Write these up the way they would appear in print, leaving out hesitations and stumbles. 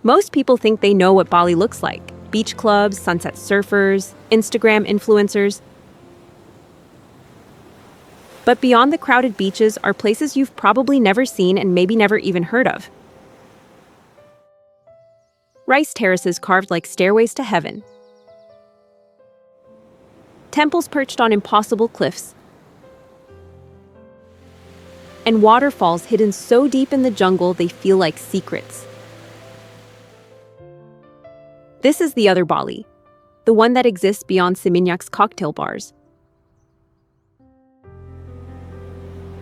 Most people think they know what Bali looks like: beach clubs, sunset surfers, Instagram influencers. But beyond the crowded beaches are places you've probably never seen and maybe never even heard of. Rice terraces carved like stairways to heaven. Temples perched on impossible cliffs. And waterfalls hidden so deep in the jungle they feel like secrets. This is the other Bali, the one that exists beyond Seminyak's cocktail bars,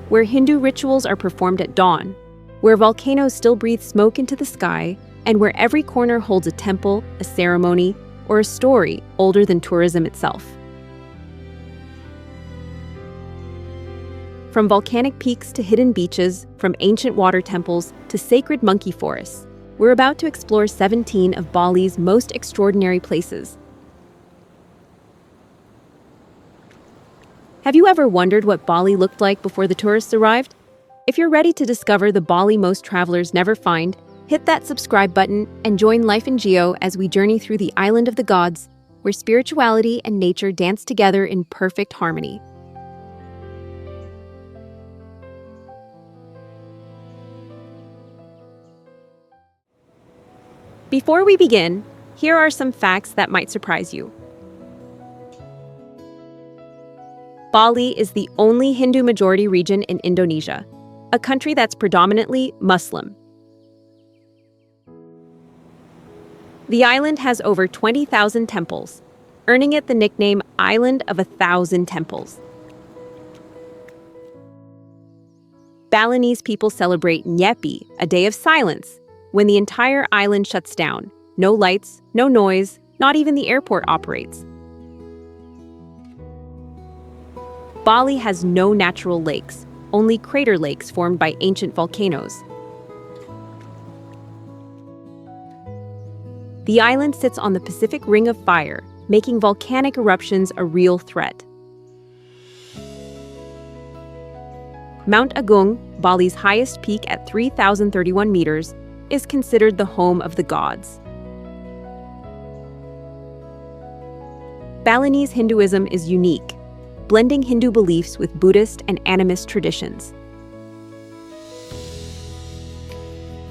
where Hindu rituals are performed at dawn, where volcanoes still breathe smoke into the sky, and where every corner holds a temple, a ceremony, or a story older than tourism itself. From volcanic peaks to hidden beaches, from ancient water temples to sacred monkey forests, we're about to explore 17 of Bali's most extraordinary places. Have you ever wondered what Bali looked like before the tourists arrived? If you're ready to discover the Bali most travelers never find, hit that subscribe button and join Life in Geo as we journey through the island of the gods, where spirituality and nature dance together in perfect harmony. Before we begin, here are some facts that might surprise you. Bali is the only Hindu-majority region in Indonesia, a country that's predominantly Muslim. The island has over 20,000 temples, earning it the nickname Island of 1,000 Temples. Balinese people celebrate Nyepi, a day of silence, when the entire island shuts down. No lights, no noise, not even the airport operates. Bali has no natural lakes, only crater lakes formed by ancient volcanoes. The island sits on the Pacific Ring of Fire, making volcanic eruptions a real threat. Mount Agung, Bali's highest peak at 3,031 meters, is considered the home of the gods. Balinese Hinduism is unique, blending Hindu beliefs with Buddhist and animist traditions.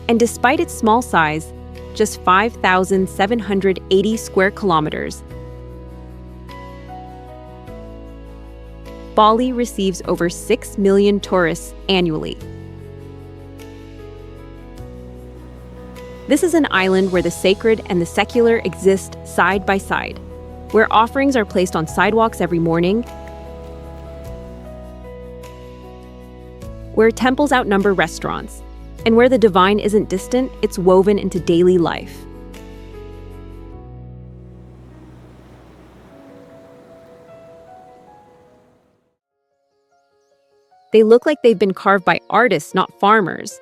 And despite its small size, just 5,780 square kilometers, Bali receives over 6 million tourists annually. This is an island where the sacred and the secular exist side by side, where offerings are placed on sidewalks every morning, where temples outnumber restaurants, and where the divine isn't distant, it's woven into daily life. They look like they've been carved by artists, not farmers.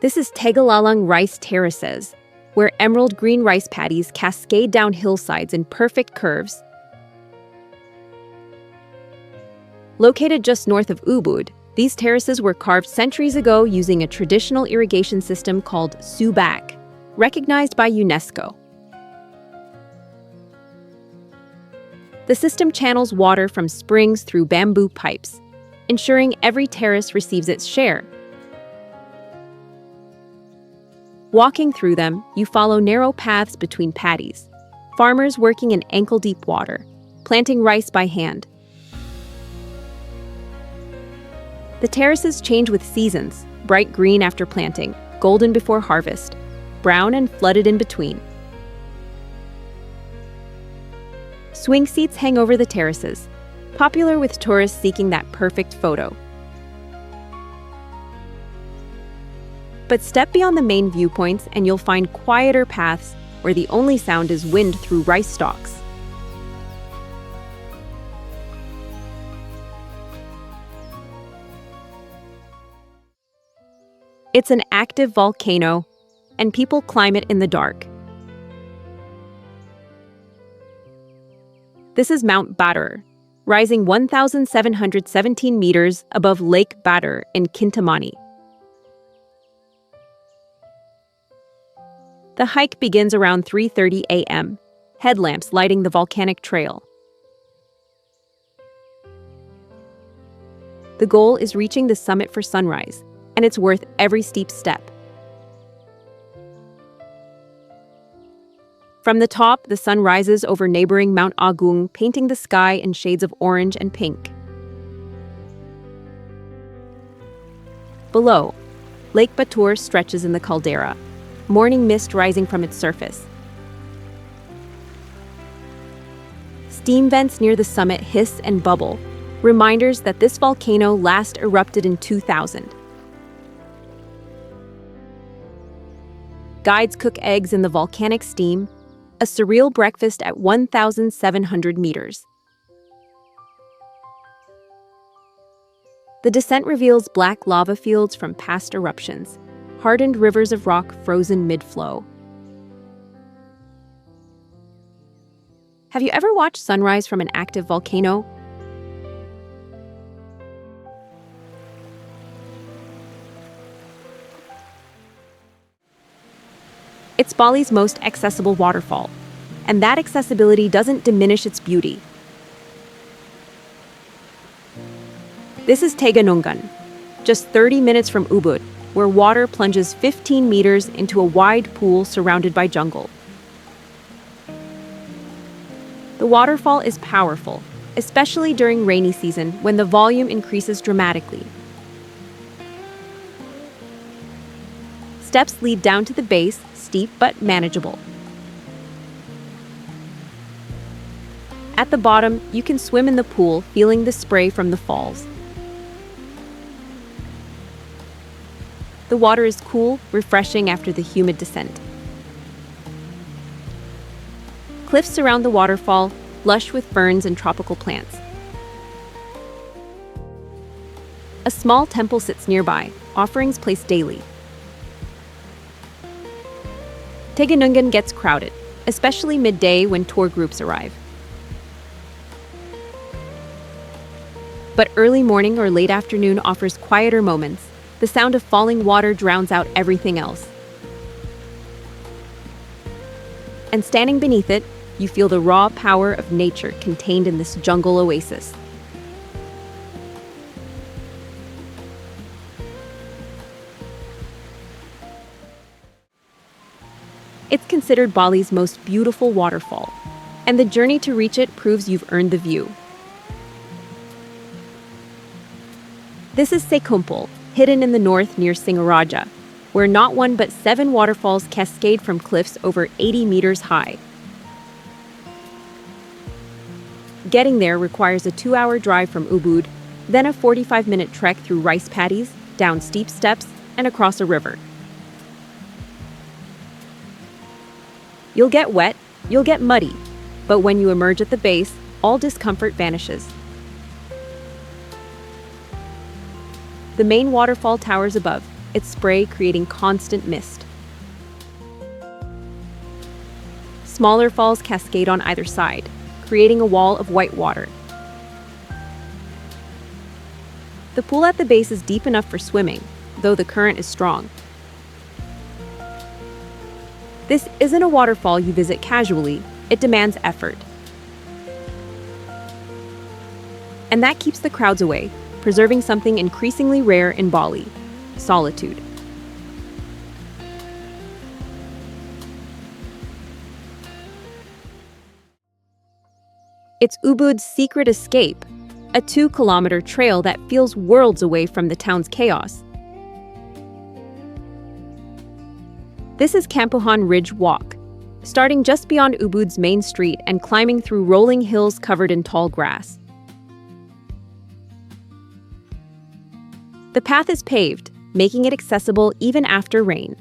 This is Tegalalang rice terraces, where emerald green rice paddies cascade down hillsides in perfect curves. Located just north of Ubud, these terraces were carved centuries ago using a traditional irrigation system called subak, recognized by UNESCO. The system channels water from springs through bamboo pipes, ensuring every terrace receives its share. Walking through them, you follow narrow paths between paddies, farmers working in ankle-deep water, planting rice by hand. The terraces change with seasons, bright green after planting, golden before harvest, brown and flooded in between. Swing seats hang over the terraces, popular with tourists seeking that perfect photo. But step beyond the main viewpoints and you'll find quieter paths where the only sound is wind through rice stalks. It's an active volcano, and people climb it in the dark. This is Mount Batur, rising 1,717 meters above Lake Batur in Kintamani. The hike begins around 3:30 a.m., headlamps lighting the volcanic trail. The goal is reaching the summit for sunrise, and it's worth every steep step. From the top, the sun rises over neighboring Mount Agung, painting the sky in shades of orange and pink. Below, Lake Batur stretches in the caldera, morning mist rising from its surface. Steam vents near the summit hiss and bubble, reminders that this volcano last erupted in 2000. Guides cook eggs in the volcanic steam, a surreal breakfast at 1,700 meters. The descent reveals black lava fields from past eruptions, hardened rivers of rock frozen mid-flow. Have you ever watched sunrise from an active volcano? It's Bali's most accessible waterfall, and that accessibility doesn't diminish its beauty. This is Teganungan, just 30 minutes from Ubud, where water plunges 15 meters into a wide pool surrounded by jungle. The waterfall is powerful, especially during rainy season when the volume increases dramatically. Steps lead down to the base, steep but manageable. At the bottom, you can swim in the pool, feeling the spray from the falls. The water is cool, refreshing after the humid descent. Cliffs surround the waterfall, lush with ferns and tropical plants. A small temple sits nearby, offerings placed daily. Teganungan gets crowded, especially midday when tour groups arrive. But early morning or late afternoon offers quieter moments. The sound of falling water drowns out everything else. And standing beneath it, you feel the raw power of nature contained in this jungle oasis. It's considered Bali's most beautiful waterfall, and the journey to reach it proves you've earned the view. This is Secluded, hidden in the north near Singaraja, where not one but 7 waterfalls cascade from cliffs over 80 meters high. Getting there requires a 2-hour drive from Ubud, then a 45-minute trek through rice paddies, down steep steps, and across a river. You'll get wet, you'll get muddy, but when you emerge at the base, all discomfort vanishes. The main waterfall towers above, its spray creating constant mist. Smaller falls cascade on either side, creating a wall of white water. The pool at the base is deep enough for swimming, though the current is strong. This isn't a waterfall you visit casually, it demands effort. And that keeps the crowds away, preserving something increasingly rare in Bali: solitude. It's Ubud's secret escape, a 2-kilometer trail that feels worlds away from the town's chaos. This is Kampuhan Ridge Walk, starting just beyond Ubud's main street and climbing through rolling hills covered in tall grass. The path is paved, making it accessible even after rain.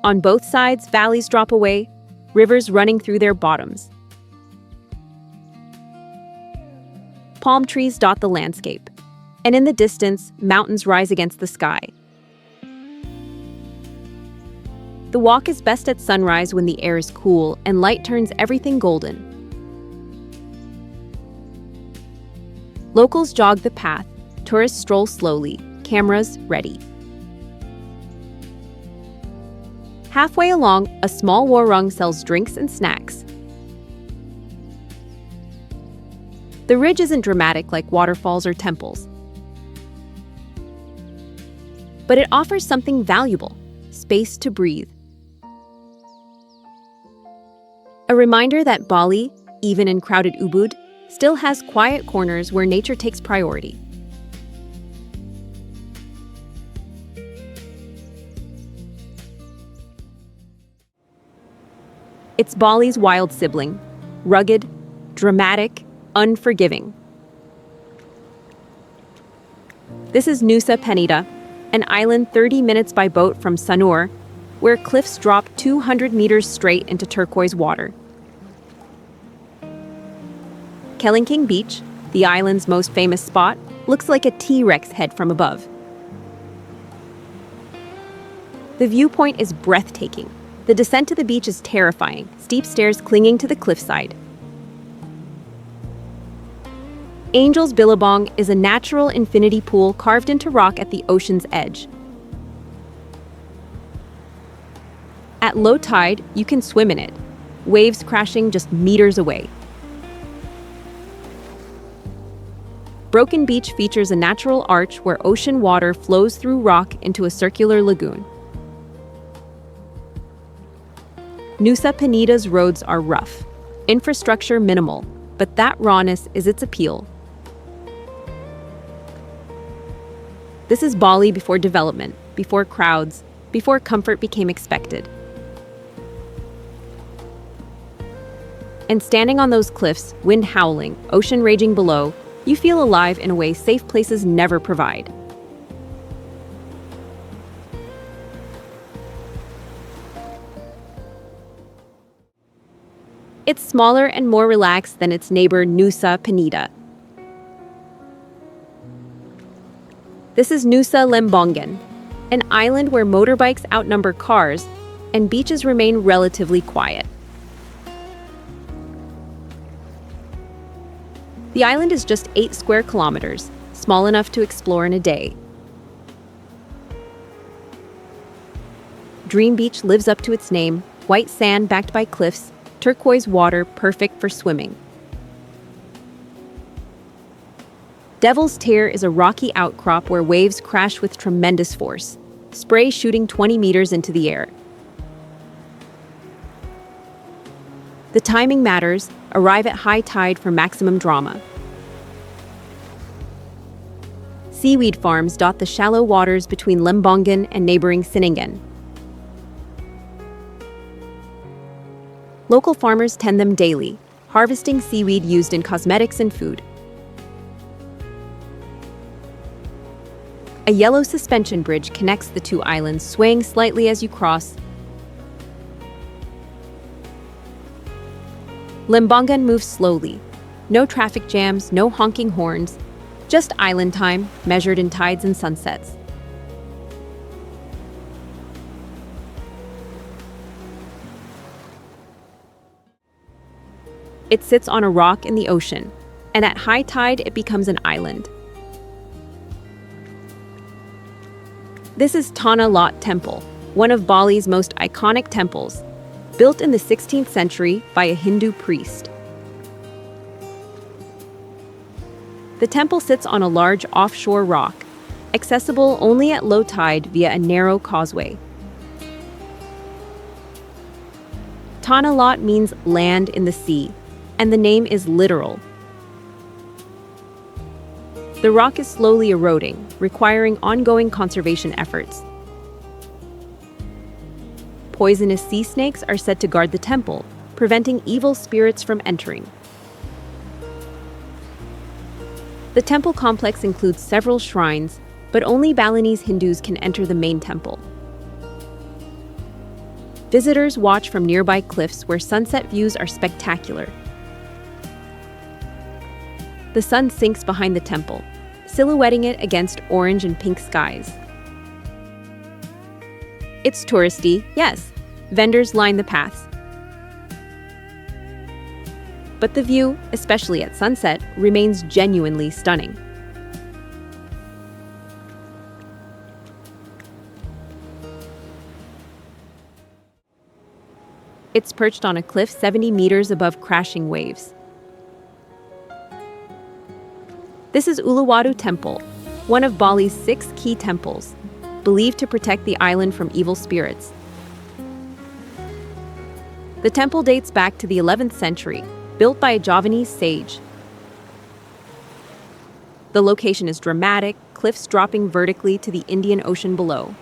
On both sides, valleys drop away, rivers running through their bottoms. Palm trees dot the landscape, and in the distance, mountains rise against the sky. The walk is best at sunrise when the air is cool and light turns everything golden. Locals jog the path, tourists stroll slowly, cameras ready. Halfway along, a small warung sells drinks and snacks. The ridge isn't dramatic like waterfalls or temples, but it offers something valuable: space to breathe. A reminder that Bali, even in crowded Ubud, still has quiet corners where nature takes priority. It's Bali's wild sibling: rugged, dramatic, unforgiving. This is Nusa Penida, an island 30 minutes by boat from Sanur, where cliffs drop 200 meters straight into turquoise water. Kelingking Beach, the island's most famous spot, looks like a T-Rex head from above. The viewpoint is breathtaking. The descent to the beach is terrifying, steep stairs clinging to the cliffside. Angel's Billabong is a natural infinity pool carved into rock at the ocean's edge. At low tide, you can swim in it, waves crashing just meters away. Broken Beach features a natural arch where ocean water flows through rock into a circular lagoon. Nusa Penida's roads are rough, infrastructure minimal, but that rawness is its appeal. This is Bali before development, before crowds, before comfort became expected. And standing on those cliffs, wind howling, ocean raging below, you feel alive in a way safe places never provide. It's smaller and more relaxed than its neighbor Nusa Penida. This is Nusa Lembongan, an island where motorbikes outnumber cars and beaches remain relatively quiet. The island is just 8 square kilometers, small enough to explore in a day. Dream Beach lives up to its name: white sand backed by cliffs, turquoise water perfect for swimming. Devil's Tear is a rocky outcrop where waves crash with tremendous force, spray shooting 20 meters into the air. The timing matters. Arrive at high tide for maximum drama. Seaweed farms dot the shallow waters between Lembongan and neighboring Siningen. Local farmers tend them daily, harvesting seaweed used in cosmetics and food. A yellow suspension bridge connects the two islands, swaying slightly as you cross. Lembongan moves slowly. No traffic jams, no honking horns, just island time, measured in tides and sunsets. It sits on a rock in the ocean, and at high tide it becomes an island. This is Tanah Lot Temple, one of Bali's most iconic temples, built in the 16th century by a Hindu priest. The temple sits on a large offshore rock, accessible only at low tide via a narrow causeway. Tanah Lot means land in the sea, and the name is literal. The rock is slowly eroding, requiring ongoing conservation efforts. Poisonous sea snakes are said to guard the temple, preventing evil spirits from entering. The temple complex includes several shrines, but only Balinese Hindus can enter the main temple. Visitors watch from nearby cliffs where sunset views are spectacular. The sun sinks behind the temple, silhouetting it against orange and pink skies. It's touristy, yes. Vendors line the paths. But the view, especially at sunset, remains genuinely stunning. It's perched on a cliff 70 meters above crashing waves. This is Uluwatu Temple, one of Bali's 6 key temples, believed to protect the island from evil spirits. The temple dates back to the 11th century, built by a Javanese sage. The location is dramatic, cliffs dropping vertically to the Indian Ocean below.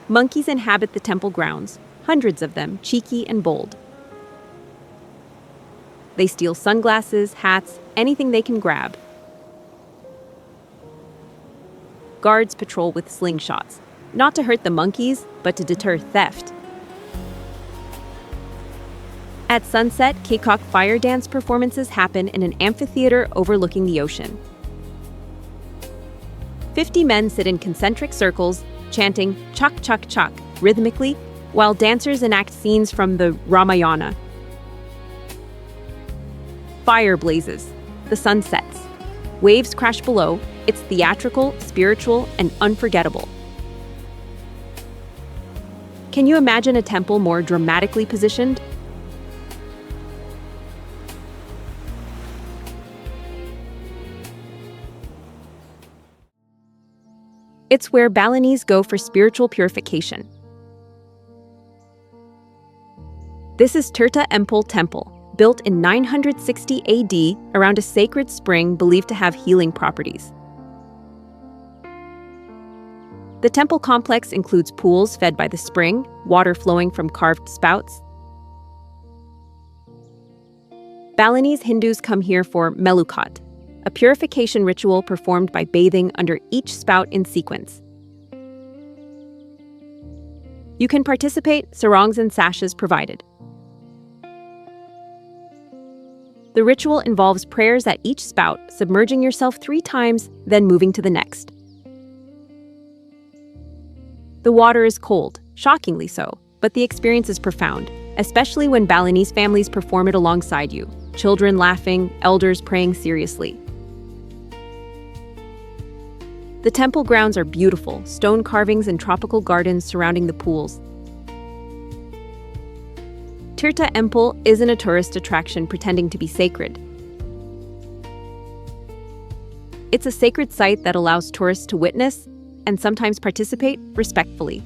Monkeys inhabit the temple grounds, hundreds of them, cheeky and bold. They steal sunglasses, hats, anything they can grab. Guards patrol with slingshots, not to hurt the monkeys, but to deter theft. At sunset, Kekok fire dance performances happen in an amphitheater overlooking the ocean. 50 men sit in concentric circles, chanting chak chak chak rhythmically, while dancers enact scenes from the Ramayana. Fire blazes. The sun sets. Waves crash below. It's theatrical, spiritual, and unforgettable. Can you imagine a temple more dramatically positioned? It's where Balinese go for spiritual purification. This is Tirta Empul Temple, built in 960 AD around a sacred spring believed to have healing properties. The temple complex includes pools fed by the spring, water flowing from carved spouts. Balinese Hindus come here for melukat, a purification ritual performed by bathing under each spout in sequence. You can participate, sarongs and sashes provided. The ritual involves prayers at each spout, submerging yourself 3 times, then moving to the next. The water is cold, shockingly so, but the experience is profound, especially when Balinese families perform it alongside you, children laughing, elders praying seriously. The temple grounds are beautiful, stone carvings and tropical gardens surrounding the pools. Tirta Empul isn't a tourist attraction pretending to be sacred. It's a sacred site that allows tourists to witness and sometimes participate respectfully.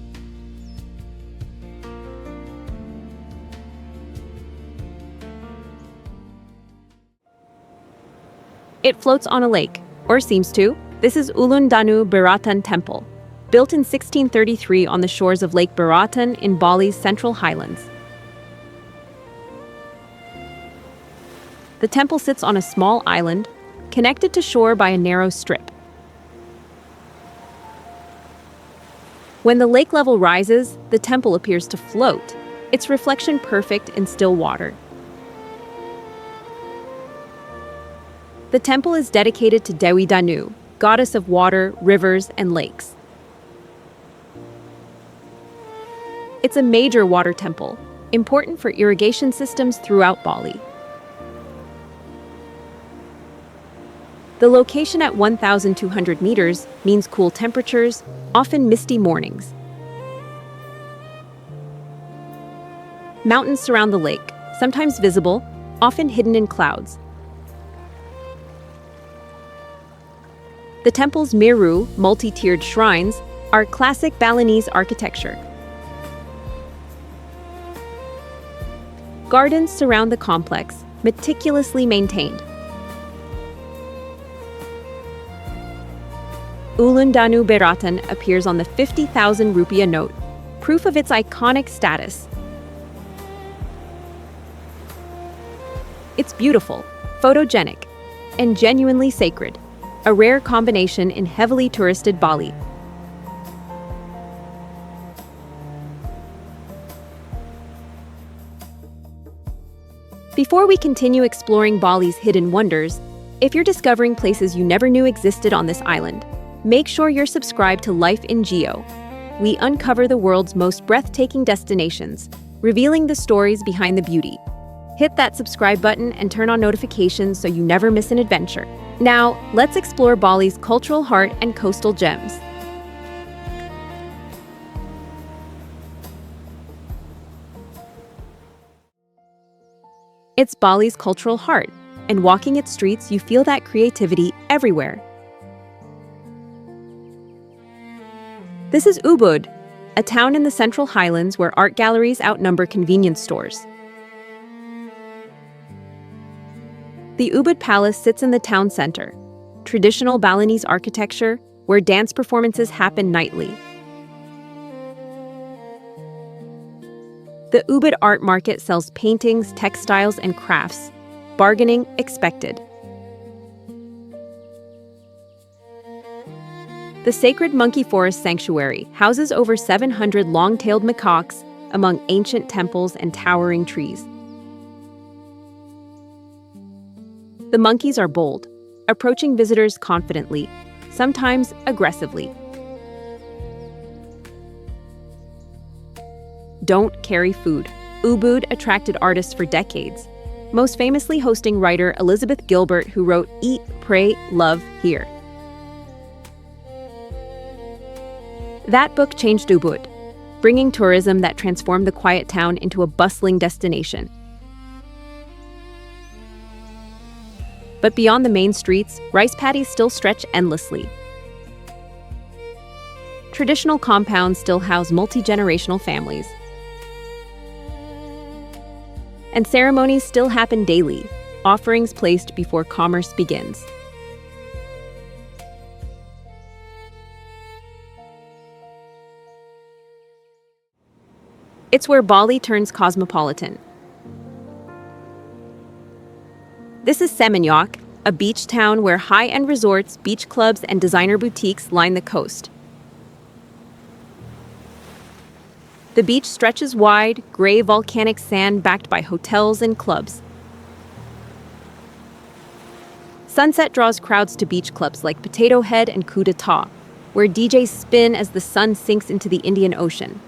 It floats on a lake, or seems to. This is Ulun Danu Beratan Temple, built in 1633 on the shores of Lake Beratan in Bali's Central Highlands. The temple sits on a small island, connected to shore by a narrow strip. When the lake level rises, the temple appears to float, its reflection perfect in still water. The temple is dedicated to Dewi Danu, goddess of water, rivers, and lakes. It's a major water temple, important for irrigation systems throughout Bali. The location at 1,200 meters means cool temperatures, often misty mornings. Mountains surround the lake, sometimes visible, often hidden in clouds. The temple's miru, multi-tiered shrines, are classic Balinese architecture. Gardens surround the complex, meticulously maintained. Ulun Danu Beratan appears on the 50,000 rupiah note, proof of its iconic status. It's beautiful, photogenic, and genuinely sacred, a rare combination in heavily touristed Bali. Before we continue exploring Bali's hidden wonders, if you're discovering places you never knew existed on this island, make sure you're subscribed to Life in Geo. We uncover the world's most breathtaking destinations, revealing the stories behind the beauty. Hit that subscribe button and turn on notifications so you never miss an adventure. Now, let's explore Bali's cultural heart and coastal gems. It's Bali's cultural heart, and walking its streets, you feel that creativity everywhere. This is Ubud, a town in the Central Highlands where art galleries outnumber convenience stores. The Ubud Palace sits in the town center, traditional Balinese architecture where dance performances happen nightly. The Ubud Art Market sells paintings, textiles, and crafts. Bargaining expected. The Sacred Monkey Forest Sanctuary houses over 700 long-tailed macaques among ancient temples and towering trees. The monkeys are bold, approaching visitors confidently, sometimes aggressively. Don't carry food. Ubud attracted artists for decades, most famously hosting writer Elizabeth Gilbert, who wrote Eat, Pray, Love here. That book changed Ubud, bringing tourism that transformed the quiet town into a bustling destination. But beyond the main streets, rice paddies still stretch endlessly. Traditional compounds still house multi-generational families. And ceremonies still happen daily, offerings placed before commerce begins. It's where Bali turns cosmopolitan. This is Seminyak, a beach town where high-end resorts, beach clubs, and designer boutiques line the coast. The beach stretches wide, gray volcanic sand backed by hotels and clubs. Sunset draws crowds to beach clubs like Potato Head and Coup d'etat, where DJs spin as the sun sinks into the Indian Ocean.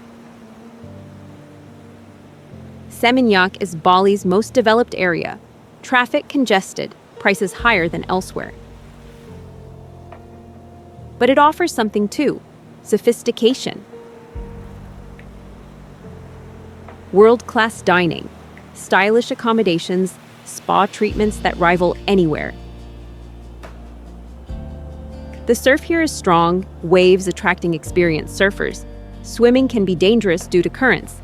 Seminyak is Bali's most developed area, traffic congested, prices higher than elsewhere. But it offers something too: sophistication. World-class dining, stylish accommodations, spa treatments that rival anywhere. The surf here is strong, waves attracting experienced surfers. Swimming can be dangerous due to currents.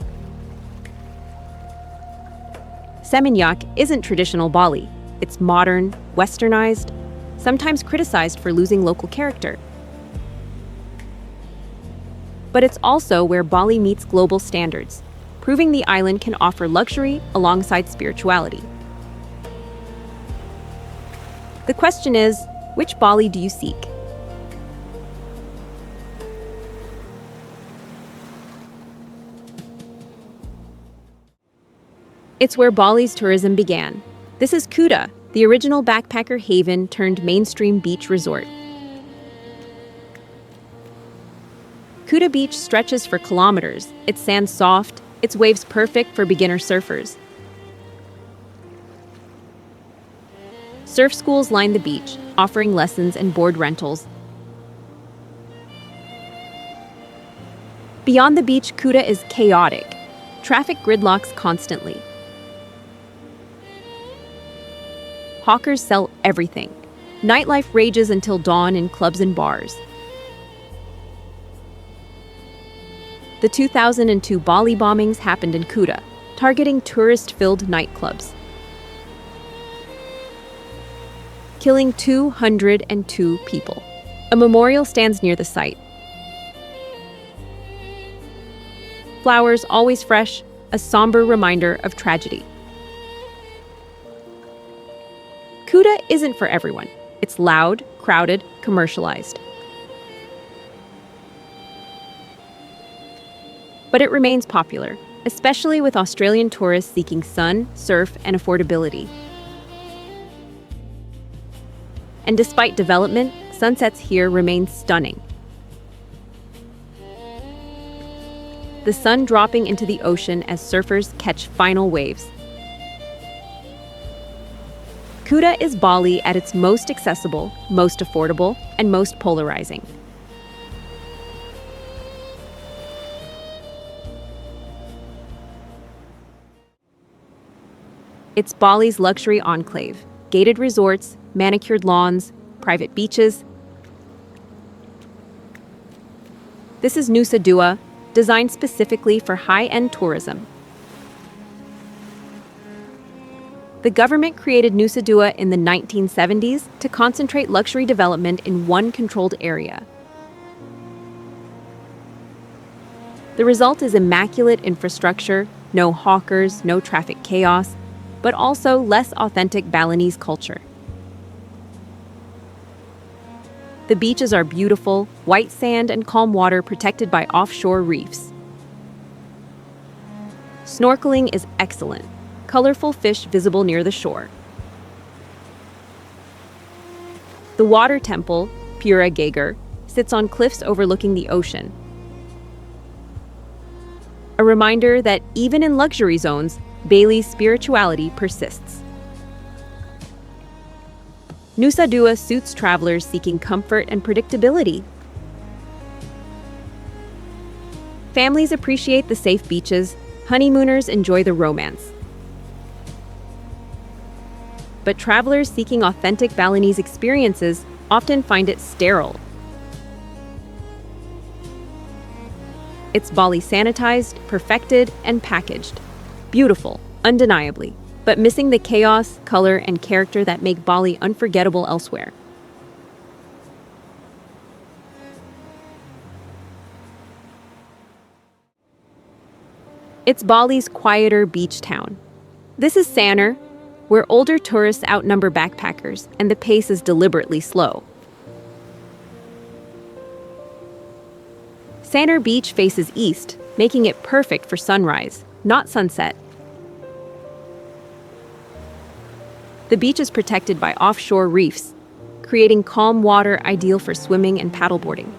Seminyak isn't traditional Bali. It's modern, westernized, sometimes criticized for losing local character. But it's also where Bali meets global standards, proving the island can offer luxury alongside spirituality. The question is, which Bali do you seek? It's where Bali's tourism began. This is Kuta, the original backpacker haven turned mainstream beach resort. Kuta Beach stretches for kilometers, its sand soft, its waves perfect for beginner surfers. Surf schools line the beach, offering lessons and board rentals. Beyond the beach, Kuta is chaotic. Traffic gridlocks constantly. Hawkers sell everything. Nightlife rages until dawn in clubs and bars. The 2002 Bali bombings happened in Kuta, targeting tourist-filled nightclubs, killing 202 people. A memorial stands near the site. Flowers always fresh, a somber reminder of tragedy. Kuta isn't for everyone. It's loud, crowded, commercialized. But it remains popular, especially with Australian tourists seeking sun, surf, and affordability. And despite development, sunsets here remain stunning. The sun dropping into the ocean as surfers catch final waves. Kuta is Bali at its most accessible, most affordable, and most polarizing. It's Bali's luxury enclave, gated resorts, manicured lawns, private beaches. This is Nusa Dua, designed specifically for high-end tourism. The government created Nusa Dua in the 1970s to concentrate luxury development in one controlled area. The result is immaculate infrastructure, no hawkers, no traffic chaos, but also less authentic Balinese culture. The beaches are beautiful, white sand and calm water protected by offshore reefs. Snorkeling is excellent, colorful fish visible near the shore. The water temple, Pura Geger, sits on cliffs overlooking the ocean. A reminder that even in luxury zones, Bali's spirituality persists. Nusa Dua suits travelers seeking comfort and predictability. Families appreciate the safe beaches, honeymooners enjoy the romance. But travelers seeking authentic Balinese experiences often find it sterile. It's Bali sanitized, perfected, and packaged. Beautiful, undeniably, but missing the chaos, color, and character that make Bali unforgettable elsewhere. It's Bali's quieter beach town. This is Sanur, where older tourists outnumber backpackers, and the pace is deliberately slow. Sanur Beach faces east, making it perfect for sunrise, not sunset. The beach is protected by offshore reefs, creating calm water ideal for swimming and paddleboarding.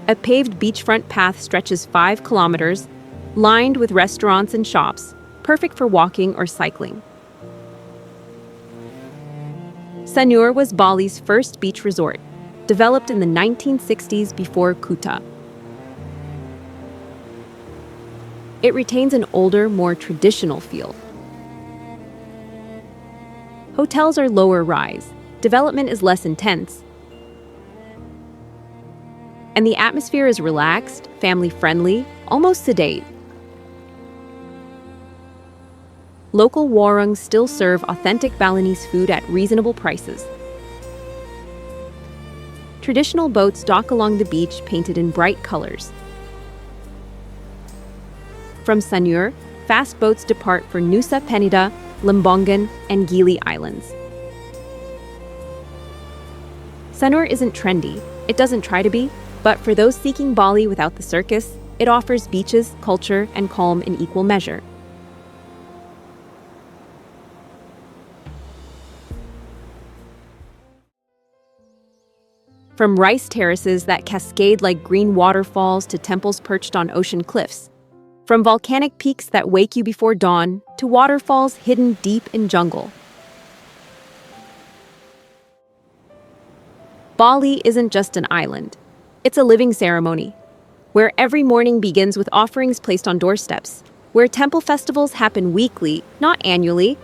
A paved beachfront path stretches 5 kilometers, lined with restaurants and shops, perfect for walking or cycling. Sanur was Bali's first beach resort, developed in the 1960s before Kuta. It retains an older, more traditional feel. Hotels are lower rise, development is less intense, and the atmosphere is relaxed, family-friendly, almost sedate. Local warangs still serve authentic Balinese food at reasonable prices. Traditional boats dock along the beach painted in bright colors. From Sanur, fast boats depart for Nusa Penida, Lembongan, and Gili Islands. Sanur isn't trendy, it doesn't try to be, but for those seeking Bali without the circus, it offers beaches, culture, and calm in equal measure. From rice terraces that cascade like green waterfalls to temples perched on ocean cliffs. From volcanic peaks that wake you before dawn to waterfalls hidden deep in jungle. Bali isn't just an island. It's a living ceremony, where every morning begins with offerings placed on doorsteps, where temple festivals happen weekly, not annually,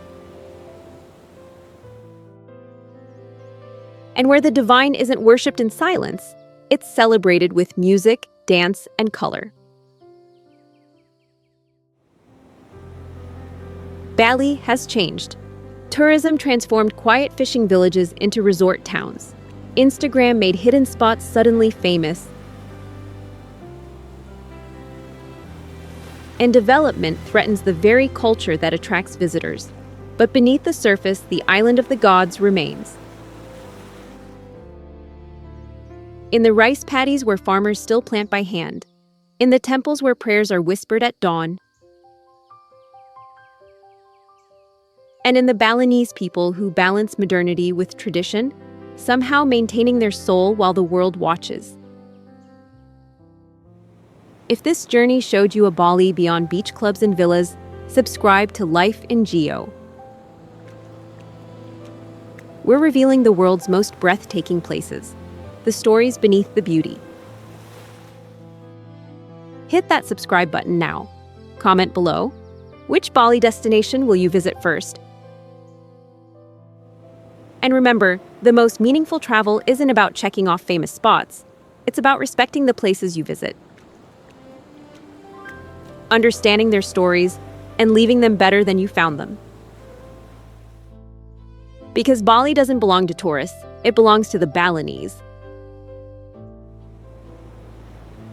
and where the divine isn't worshipped in silence, it's celebrated with music, dance, and color. Bali has changed. Tourism transformed quiet fishing villages into resort towns. Instagram made hidden spots suddenly famous. And development threatens the very culture that attracts visitors. But beneath the surface, the island of the gods remains. In the rice paddies where farmers still plant by hand. In the temples where prayers are whispered at dawn. And in the Balinese people who balance modernity with tradition, somehow maintaining their soul while the world watches. If this journey showed you a Bali beyond beach clubs and villas, subscribe to Life in Geo. We're revealing the world's most breathtaking places, the stories beneath the beauty. Hit that subscribe button now. Comment below. Which Bali destination will you visit first? And remember, the most meaningful travel isn't about checking off famous spots. It's about respecting the places you visit, understanding their stories, and leaving them better than you found them. Because Bali doesn't belong to tourists, it belongs to the Balinese.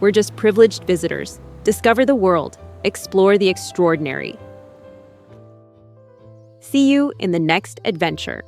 We're just privileged visitors. Discover the world, explore the extraordinary. See you in the next adventure.